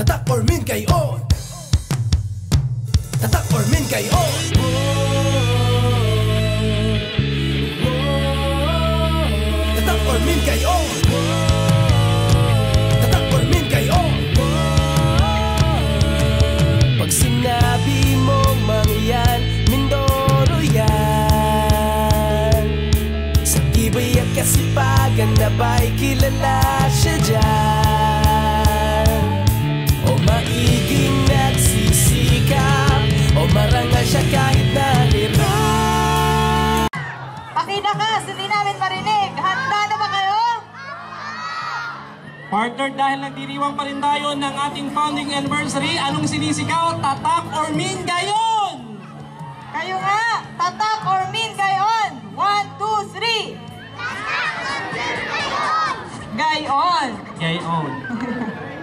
Tatak or min kayo. Tatak or min kayo. Tatak or min kayo. Tatak or min kayo. Pag sinabi mong mangyan, Mindoro yan. Sa tibay at kasipagan na ba'y kilala siya dyan? O maiging nagsisikap, o marangal siya kahit nahirap. Pakinakas, hindi namin marinig. Handa na ba kayo? Partner, dahil nagdiriwang pa rin tayo ng ating founding anniversary, anong sinisigaw? Tatak or min gayon? Kayo nga, tatak or min gayon. 1, 2, 3. Gayon. Gayon.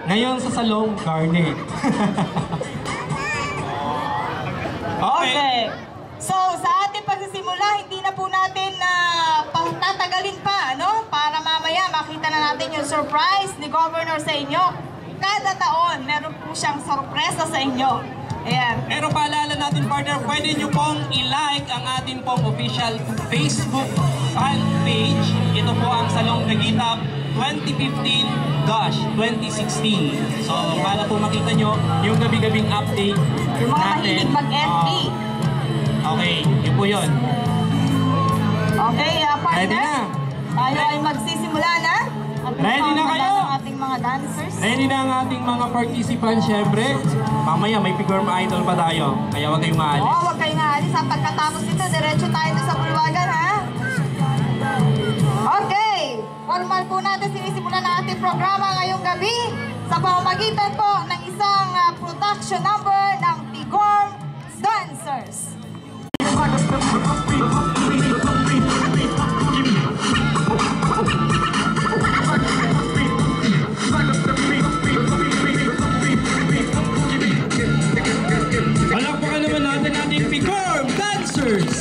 Ngayon sa salong, garnet. Okay. So, sa ating pagsisimula, hindi na po natin tatagalin pa, ano? Para mamaya makita na natin yung surprise ni Governor sa inyo. Kada taon, meron po siyang sorpresa sa inyo. Ayan. Pero paalala natin, partner, pwede nyo pong i-like ang ating pong official Facebook fan page. Ito po ang Salong Nagitap 2015-2016. So, para po makita nyo yung gabi-gabing update Yung mga natin. mahilig mag-FB. Okay, yun po yun. Okay, partner. Ready na? Tayo ay magsisimula na. Ready na kayo? Ang ating mga dancers. Ready na ang ating mga participants, syempre. Mamaya may figure idol pa tayo. Kaya huwag kayong maalis. Oo, huwag kayong aalis. Sa pagkatapos nito, diretso tayo sa bulwagan, ha? Okay. Formal po natin sinisimulan na ating programa ngayong gabi sa pamamagitan po ng isang production number ng Tigorm Dancers. Palakpakan naman natin ating Tigorm Dancers!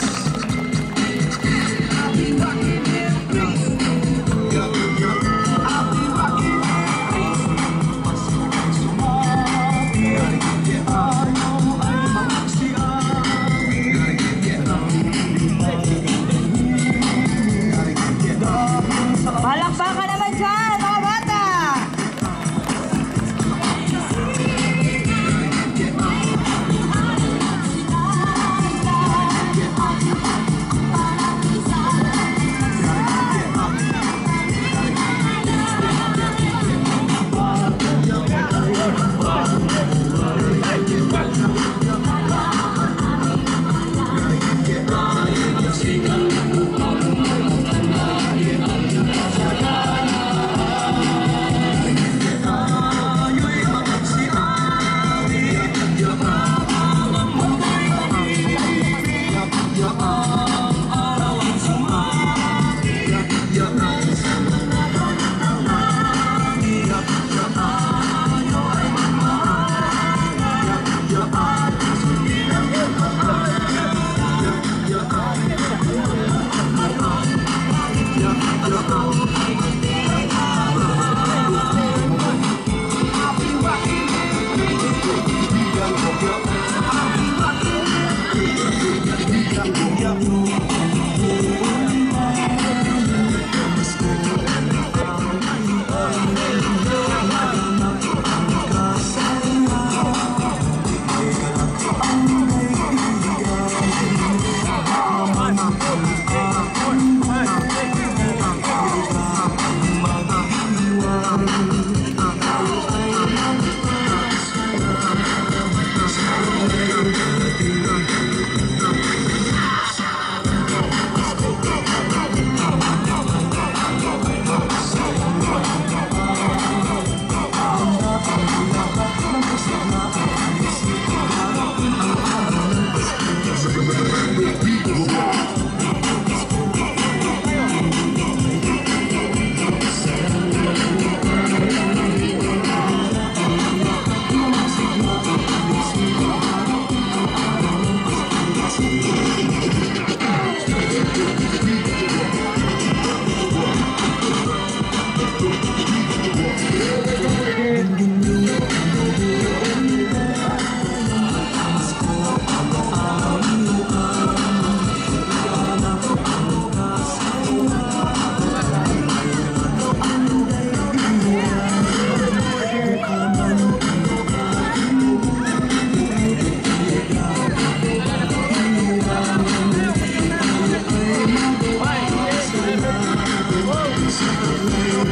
Okay,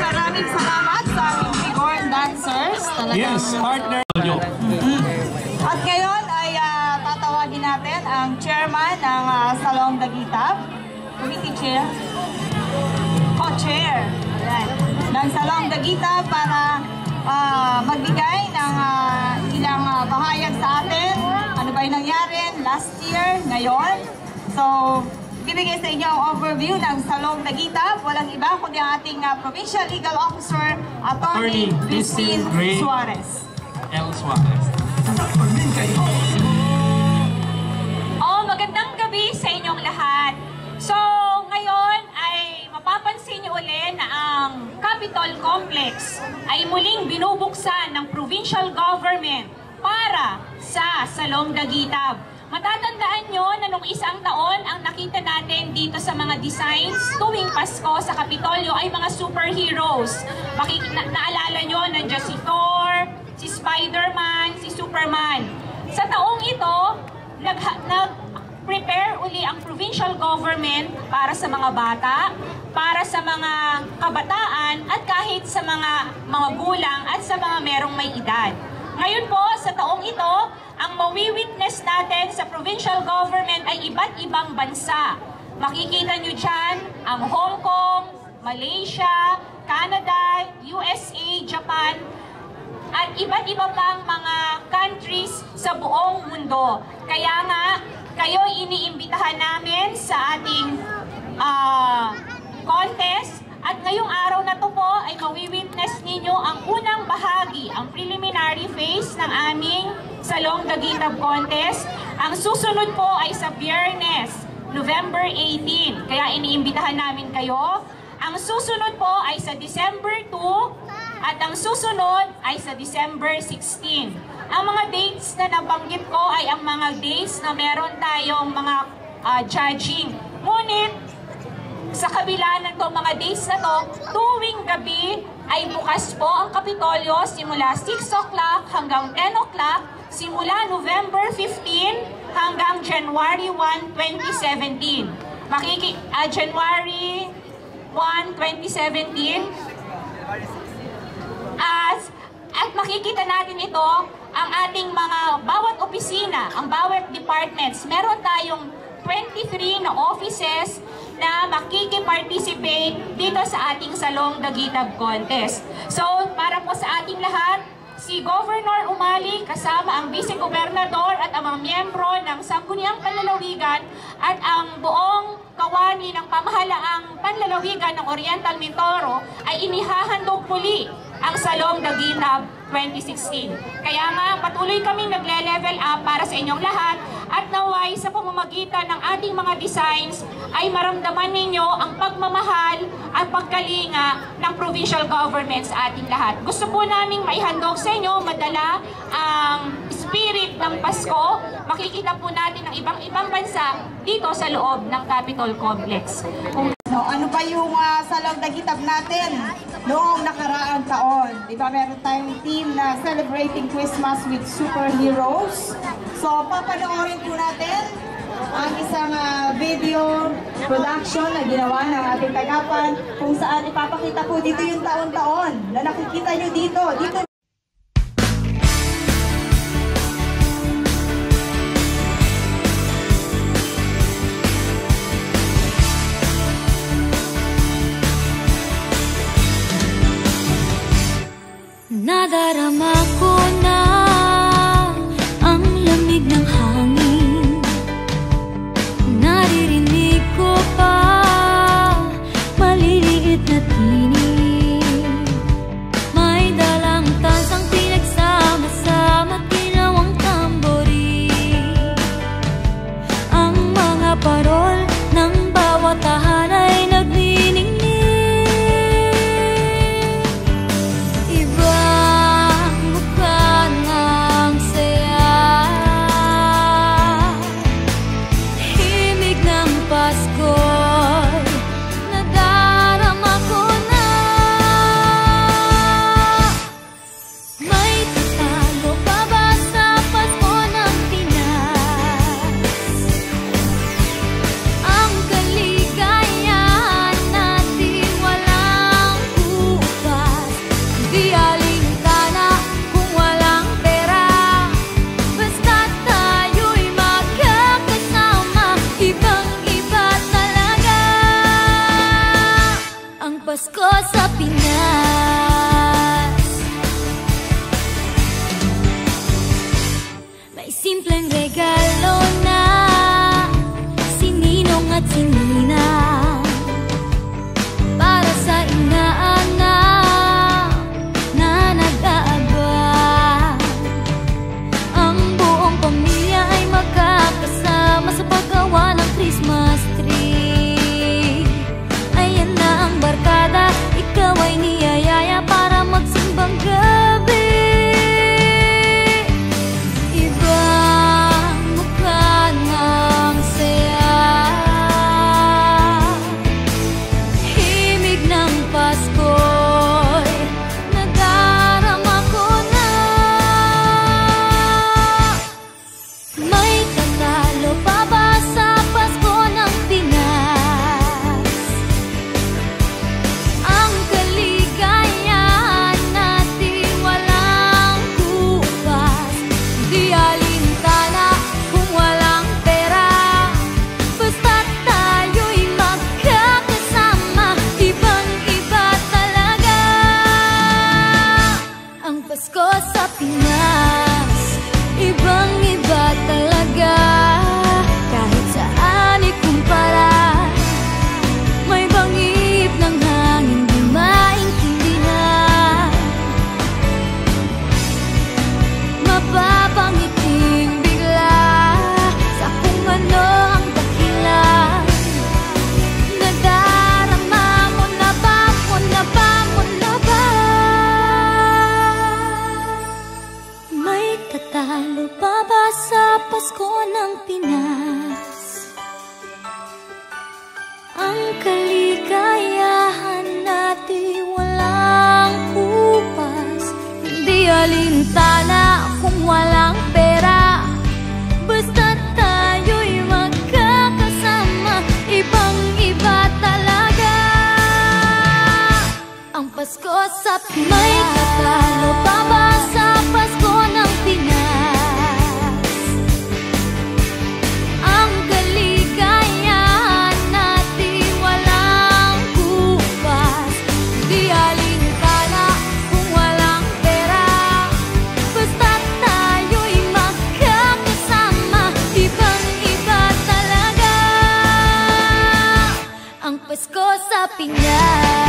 maraming salamat sa aming Bigorn dancers. Yes, partner. At ngayon ay tatawagin natin ang chairman ng Salong Daguitab. Committee chair. Co-chair. Ayan. Ng Salong Daguitab para magbigay ng ilang bahayag sa atin. Ano ba yung nangyari last year, ngayon. So, bibigay sa inyo ang overview ng Salong Daguitab. Walang iba kundi ang ating Provincial Legal Officer, Attorney Christine Suarez. L. Suarez. Magandang gabi sa inyong lahat. So, ngayon ay mapapansin niyo ulit na ang Capitol Complex ay muling binubuksan ng provincial government para sa Salong Daguitab. Matatandaan nyo na nung isang taon ang nakita natin dito sa mga designs tuwing Pasko sa Kapitolyo ay mga superheroes. Naalala nyo, nandiyan si Thor, si Spider-Man, si Superman. Sa taong ito, nag-prepare uli ang provincial government para sa mga bata, para sa mga kabataan, at kahit sa mga gulang at sa mga merong may edad. Ngayon po, sa taong ito, ang mawi-witness natin sa provincial government ay iba't ibang bansa. Makikita nyo dyan ang Hong Kong, Malaysia, Canada, USA, Japan, at iba't iba pang mga countries sa buong mundo. Kaya nga, kayo iniimbitahan namin sa ating contest. At ngayong araw na to po ay mawi-witness ninyo ang unang bahagi, ang preliminary phase ng aming Salong Daguitab Contest. Ang susunod po ay sa Biyernes, November 18. Kaya iniimbitahan namin kayo. Ang susunod po ay sa December 2 at ang susunod ay sa December 16. Ang mga dates na nabanggit ko ay ang mga dates na meron tayong mga judging. Ngunit, sa kabila ng mga days na to, tuwing gabi ay bukas po ang Kapitolyo simula 6 o'clock hanggang 10 o'clock, simula November 15 hanggang January 1, 2017. January 1, 2017. At makikita natin ito, ang ating mga bawat opisina, ang bawat departments, meron tayong 23 na offices na makikiparticipate dito sa ating Salong Daguitab Contest. So, para po sa ating lahat, si Governor Umali kasama ang Vice-Gobernador at ang mga miyembro ng Sangguniang Panlalawigan at ang buong kawani ng pamahalaang panlalawigan ng Oriental Mindoro ay inihahandog muli ang Salong Daguitab 2016. Kaya nga, patuloy kaming nagle-level up para sa inyong lahat at naway sa pamamagitan ng ating mga designs ay maramdaman ninyo ang pagmamahal at pagkalinga ng provincial government sa ating lahat. Gusto po naming maihandog sa inyo, madala ang spirit ng Pasko. Makikita po natin ang ibang bansa dito sa loob ng Capitol Complex. Ano pa yung Salong Daguitab natin noong nakaraang taon? Di ba meron tayong team na celebrating Christmas with superheroes? So, papanoorin po natin ang isang video production na ginawa ng ating tagapan kung saan ipapakita po dito yung taon-taon na nakikita nyo dito. Nadarama ko na ang lamig ng hangin. Naririnig ko pa maliliit na tinig. May dalang ay niyayaya para magsimbang gabi. Ibang mukha ng saya, himig ng Pasko'y nadarama ko na. May tatalo pa ba sa Pasko ng Pinas? Ang kaligayahan natin walang kupas, di alintana kung walang pera, basta't tayo'y magkakasama. Ibang-iba talaga ang Pasko sa Pinas. Ibang-iba talaga, kahit saan ikumpara. May bangib ng hangin di maintindihan, mapapangiting bigla sa kung ano ang dakilan. Nadarama mo na ba, mo na ba, mo na ba? May tatalo pa ba sa Pasko ng Pinas? Ang kaligayahan natin walang kupas, hindi alintana kung walang pera, basta't tayo'y magkakasama. Ibang-iba talaga ang Pasko sa Pinas. May tatalo pa ba sa Pasko ng Pinas? Ang kaligayahan natin walang kupas, di alintana kung walang pera, basta't tayo'y magkakasama. Ibang-iba talaga ang Pasko sa Pinas.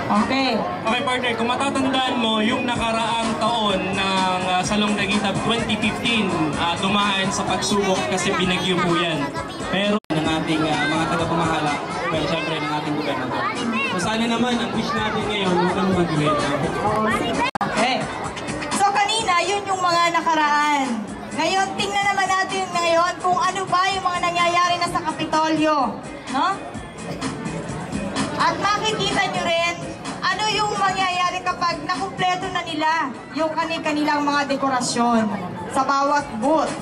Okay. Okay, partner, kung matatandaan mo, yung nakaraang taon ng Salong Daguita 2015, dumaan sa pagsubok kasi binagyo po yan. Pero ng ating mga tagapamahala, pero syempre ng ating gobernador. So sana naman, ang wish natin ngayon, huwag kang mag-uwi. Okay. So kanina, yun yung mga nakaraan. Ngayon, tingnan naman natin ngayon kung ano ba yung mga nangyayari na sa Kapitolyo. No? At makikita nyo rin ano yung mangyayari kapag nakumpleto na nila yung kanilang mga dekorasyon sa bawat booth.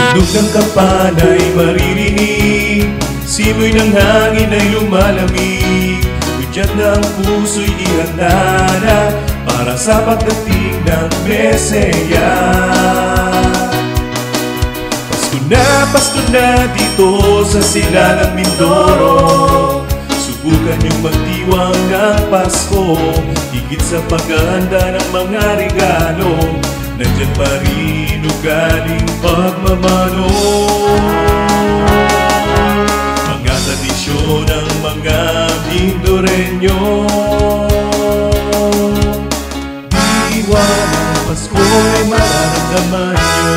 Tugtog ng kampana'y maririnig, simoy ng hangin ay lumalamig. Hudyat na ang puso'y ihanda na para sa pagdating ng Meseya. Pasko na dito sa Silangang Mindoro. Subukan niyong magdiwang ng Pasko, higit sa paghahanda ng mga regalo. Nandyan pa rin ugaling pagmamano, mga tradisyon ng mga Mindoreño. Diwa ng Pasko ay mararamdaman nyo.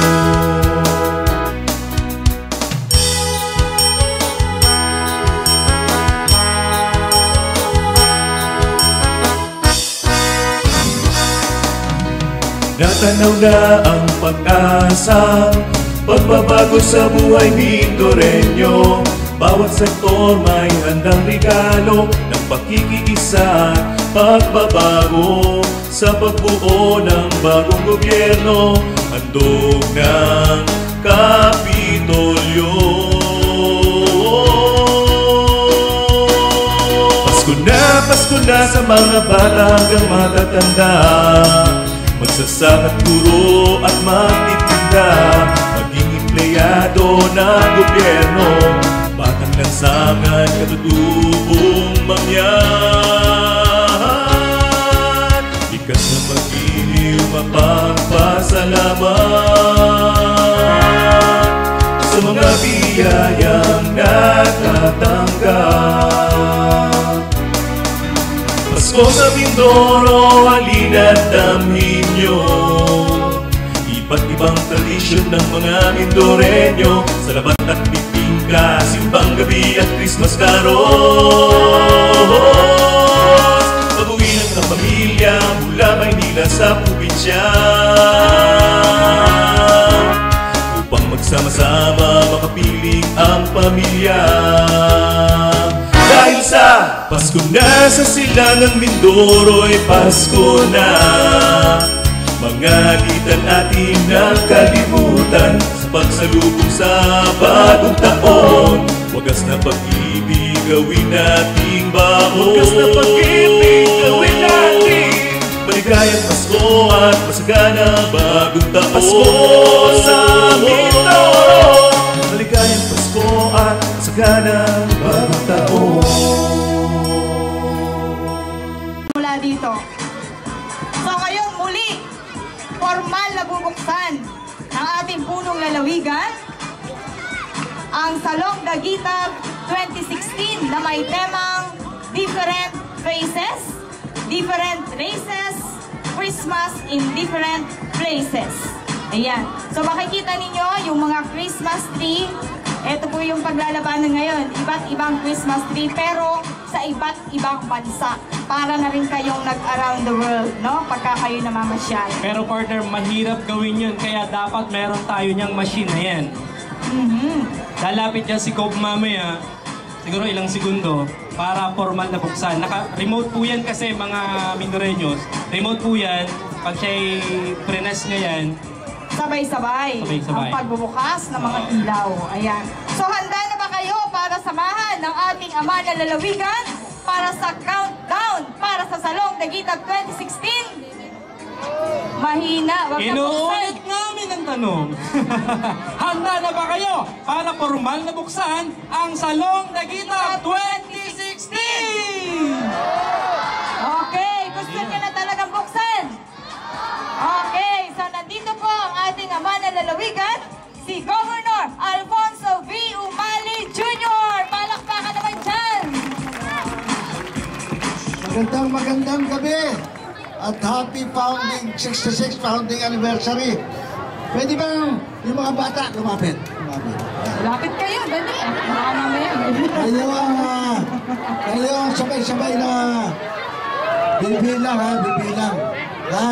Natanaw na ang pag-asa, pagbabago sa buhay Mindoreño. Bawat sektor may handang regalo ng pakikiisa at pagbabago. Sa pagbuo ng bagong gobyerno, handog ng Kapitolyo. Pasko na sa mga bata hanggang matatanda, magsasaka at guro at magtitinda, maging empleyado ng gobyerno, batang lansangan, katutubong mangyan. Ikas na mag-iliw, mapagpasalamat sa mga biyayang natatanggap. Pasko sa Mindoro, halina't damhin nyo iba't ibang tradisyon ng mga Mindoreño. Sa labat at bibingka, simbang gabi at Christmas carols. Pag-uwi ng pamilya mula Maynila sa probinsya, upang magsama-sama makapiling ang pamilya. Dahil sa Pasko na sa silangang Mindoro'y Pasko na, mga alitan atin nakalimutan sa pagsalubong sa bagong taon. Wagas na pag-ibig gawin nating baon. Wagas na pag-ibig gawin natin maligayang Pasko at masaganang bagong taon. Pasko sa Mindoro, maligayang Pasko at masaganang bagong taon. Mula dito. So ngayon muli, formal na bubuksan ng ating punong lalawigan ang Salong Dagitag 2016 na may temang Different Faces, Different Races, Christmas in Different Places. Ayan. So makikita ninyo yung mga Christmas tree. Ito po yung paglalabanan ngayon. Iba't ibang Christmas tree pero sa iba't ibang bansa. Para na rin kayong nag-around the world, no? Pagka kayo namamasyal. Pero partner, mahirap gawin yun. Kaya dapat meron tayo niyang machine na yan. Lalapit yan si Cobb mamaya, siguro ilang segundo, para formal na buksan. Naka-remote po yan kasi mga Mindoreños. Remote po yan. Pag siya'y prines niya yan, sabay-sabay ang pagbubukas ng mga ilaw. Ayan. So handa na ba kayo para samahan ng ating ama na lalawigan para sa countdown para sa Salong Dagitag 2016? Mahina. inuulit namin ang tanong. Handa na ba kayo para formal na buksan ang Salong Dagitag 2016? Okay, gusto niyo na talagang buksan? Okay, so nandito po ang ating ama na lalawigan, si Governor Alfonso V. Umali Jr. Palakpakan naman dyan! Magandang gabi at happy 66 founding anniversary. Pwede ba yung mga bata lumapit? Lapit kayo, dali. Baka mamaya. Kayo ang sabay-sabay na bibilang ha, bibilang. Ha?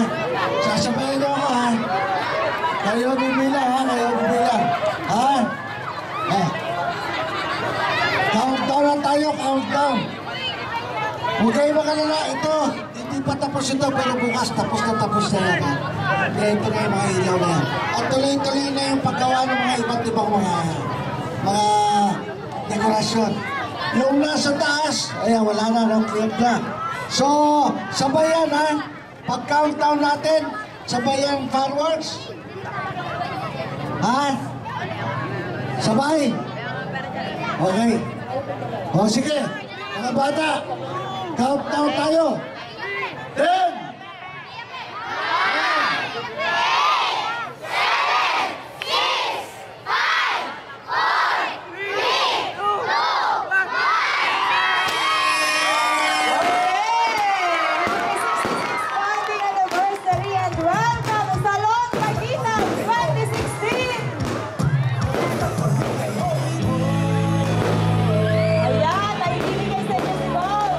Sasabayan niyo ako ha. Kayo bibilang ha, kayo bibilang. Ha? Ha? Countdown na tayo, countdown. Huwag kayo makalala, ito, hindi pa tapos ito, pero bukas tapos na yan. Kaya ito na yung mga ilaw na yan. At tuloy-tuloy na yung paggawa ng mga iba't ibang mga dekorasyon. Yung nasa taas, ayan, wala na, clear na. So, sabayan ha, pag-countdown natin, sabayan fireworks. Ha? Sabay? Okay. O sige, mga bata, countdown tayo. 10! Ayan, naibibigay sa inyo si Bob.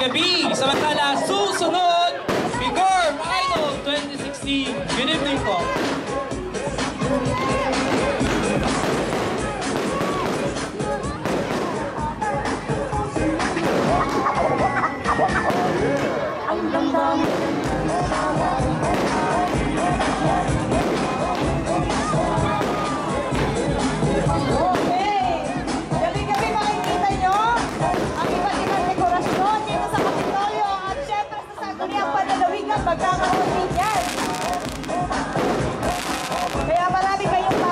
gabi. Samantala, susunod, Bigorm Idol 2016. Good evening po. Gabi-gabi makikita nyo ang iba't ibang dekorasyon dito sa Kapitolyo at syempre sa Sangguniang Panlalawigan magkakaroon din yan. Kaya marami kayong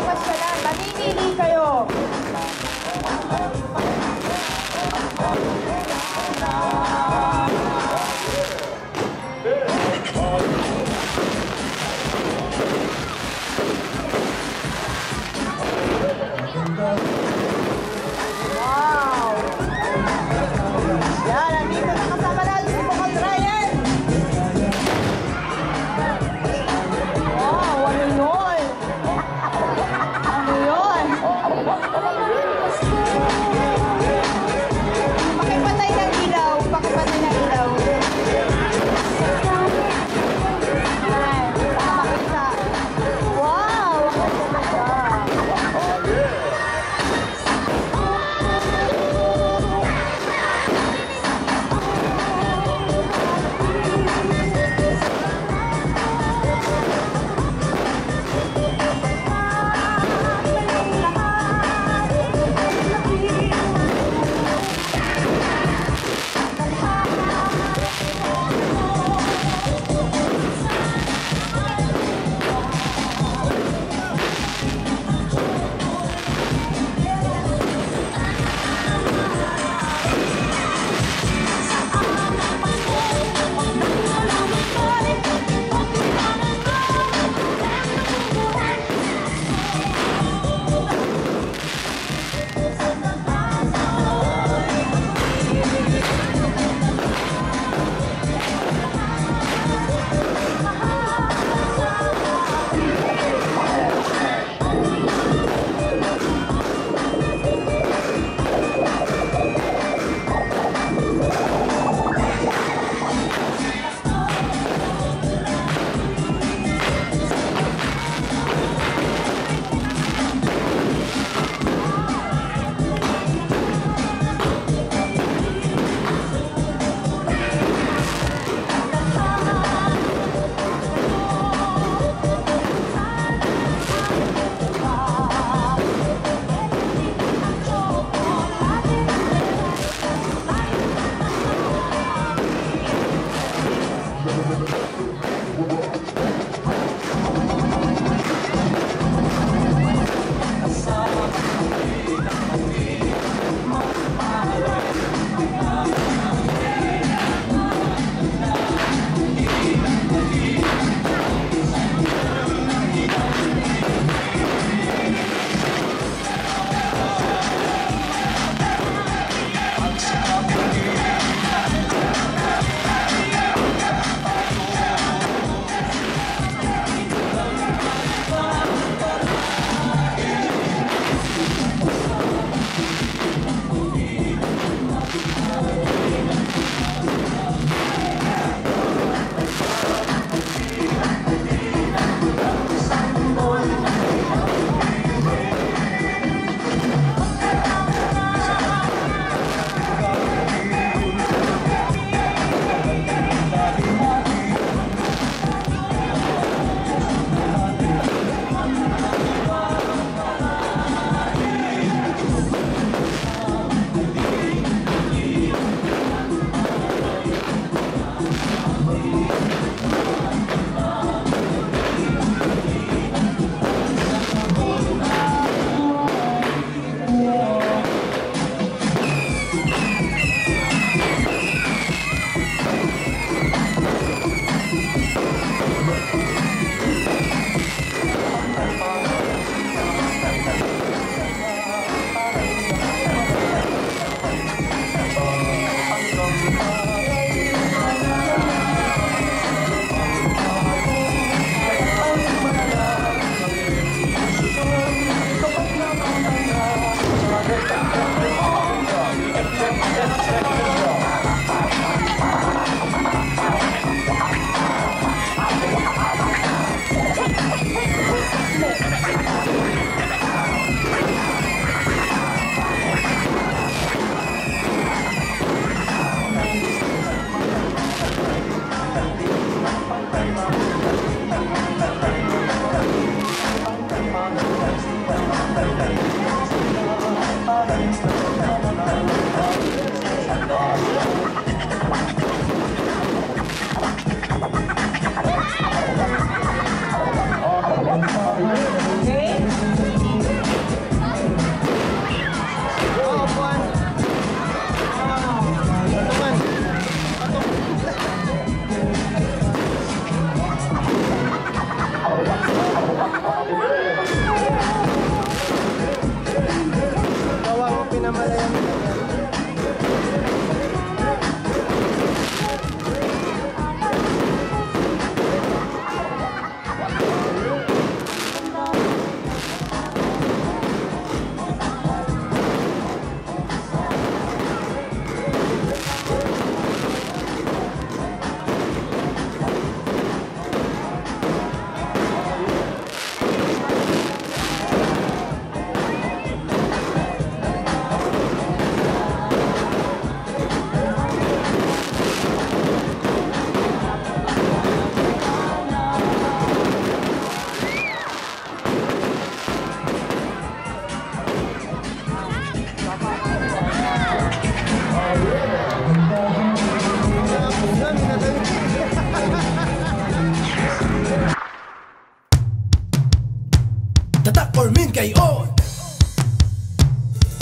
or min kayo.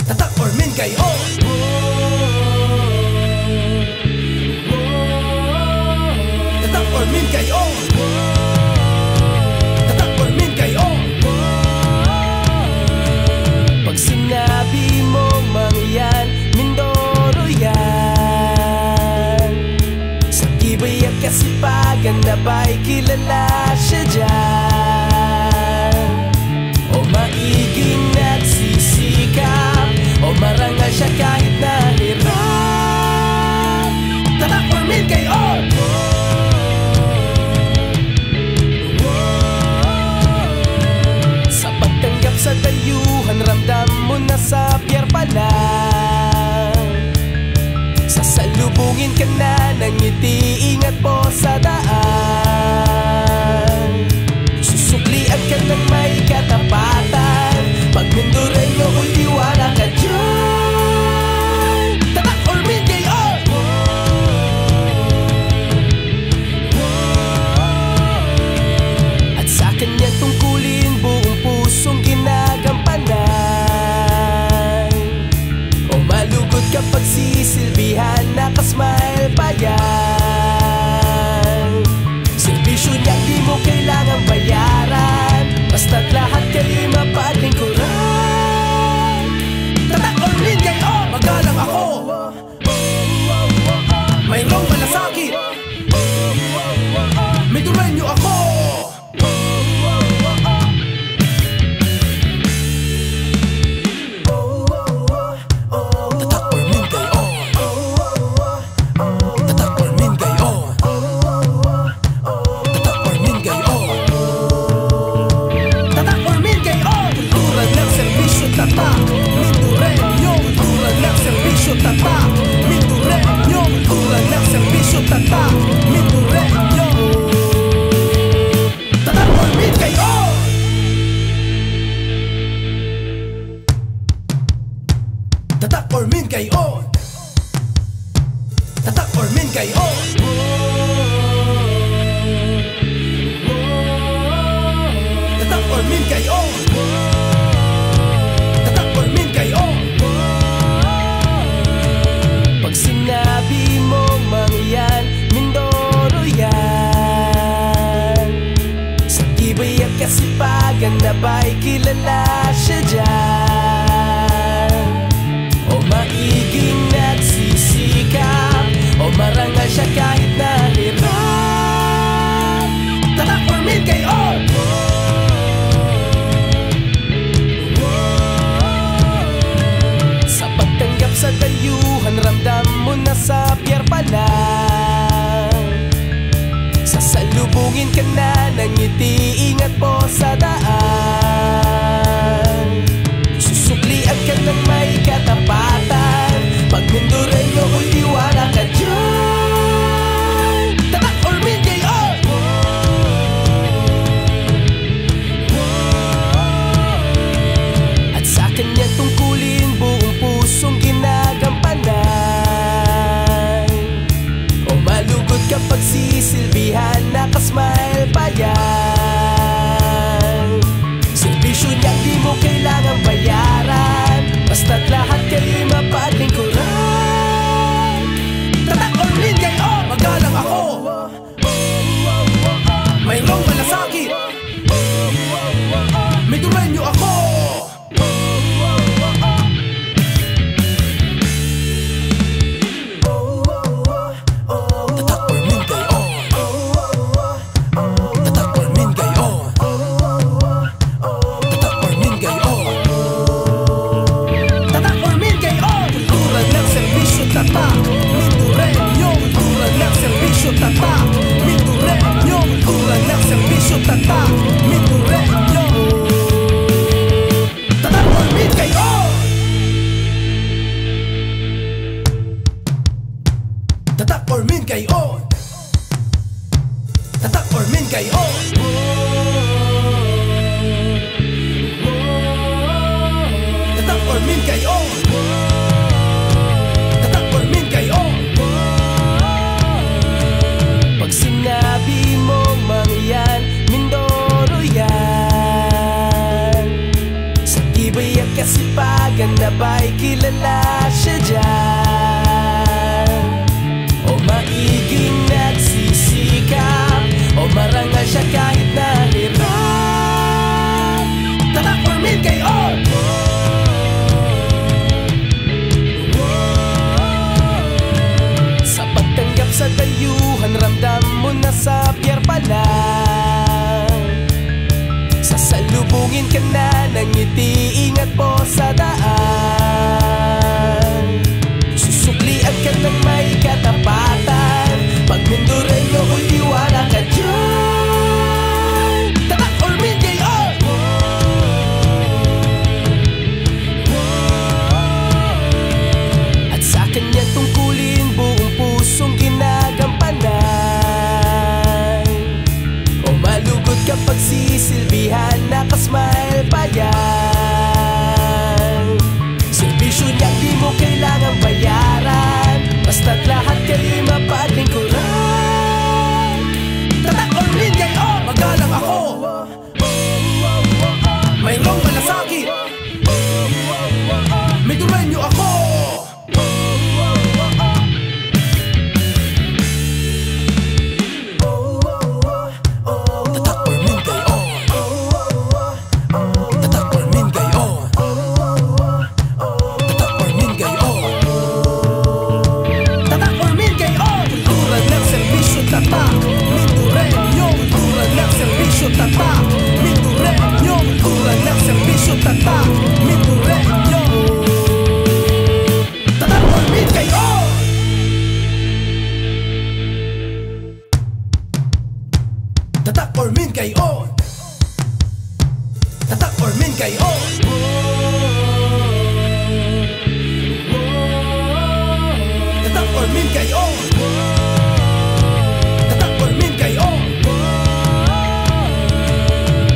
Tatak or min kayo. Tatak or min kayo. Tatak or min kayo. Pag sinabi mong mangyan, Mindoro yan. Sa tibay at kasipagan na ba'y kilala siya dyan? O maiging nagsisikap, o marangal siya kahit nahirap. Tatak or min kayo. Sa pagtanggap sa dayuhan, ramdam mo na sa pier pa lang. Sasalubungin ka na ng ngiti, ingat po sa daan. Susuklian ka ng may katapatan, pag Mindoreño ko'y tiwala ka dyan. Tatak or min kayo. At sa kanya tungkulin, buong pusong ginagampanan. O malugod kapag sisilbihan, nakasmile pa yan. Servisyo niya di mo kailangang bayaran, basta't lahat kayo'y mapaglingkuran. Tatak or min kayo. Magalang ako, mayroong malasakit, Mindoreño ako. Tatak or min kayo. Tatak or min kayo. Tatak or min kayo. Tatak or min kayo. Kultura ng serbisyo tatak, Mindoreño. Kultura ng serbisyo tatak, Mindoreño. Kultura ng serbisyo tatak, Mindoreño. Tatak or min kayo. Tatak or min kayo. Tatak or min kayo. Tatak or min kayo. Tatak or min kayo. Pag sinabi mong mangyan, Mindoro yan. Sa tibay at kasipagan na ba'y kilala siya dyan? O maiging nagsisikap, o marangal siya kahit nahirap. Tatak or min kayo. Sa pagtanggap sa dayuhan, ramdam mo na sa pier pa lang. Sasalubungin ka na ng ngiti, ingat po sa daan. Susuklian ka ng may katapatan, pag Mindoreño ko'y tiwala ka dyan. Tatak or min kayo. At sa kanya tungkulin, buong pusong ginagampanan. O malugod kapag sisilbihan, nakasmile pa yan. Servisyo niya di mo kailangang bayaran, basta't lahat kayo'y mapaglingkuran. kilala siya dyan. O maiging nagsisikap, o marangal siya kahit nahirap. Tatak or min kayo! Sa pagtanggap sa dayuhan, ramdam mo na sa biyar pa lang. Sasalubungin ka na ng ngiti, ingat po sa daan. Susuklian ka ng may katapatan, pag Mindoreño ko'y iwala ka dyan. Tatak or min kayo! At sa kanya tungkulin, buong pusong ginagampanan. O malugod kapag sisilbihan, nakasmile pa yan. Serbisyo niyang di mo kailangang bayaran, basta't lahat kayo'y mapaglingkuran. Tatak or min kayo! Magalang ako, mayroong malasakit, Mindoreño ako. Tatak or min kayo! Tatak or min kayo! Tatak or min kayo! Tatak or min kayo! Kultura ng serbisyo tatak, Mindoreño. Kultura ng serbisyo tatak, Mindoreño. Kultura ng serbisyo tatak, Mindoreño. Tatak or min kayo! Tatak or min kayo! Tatak or min kayo! Tatak or min kayo! Tatak or min kayo!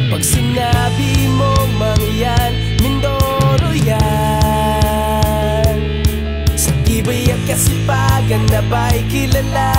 Pag sinabi mong mangyan, Mindoro yan. Sa tibay at kasipagan na ba'y kilala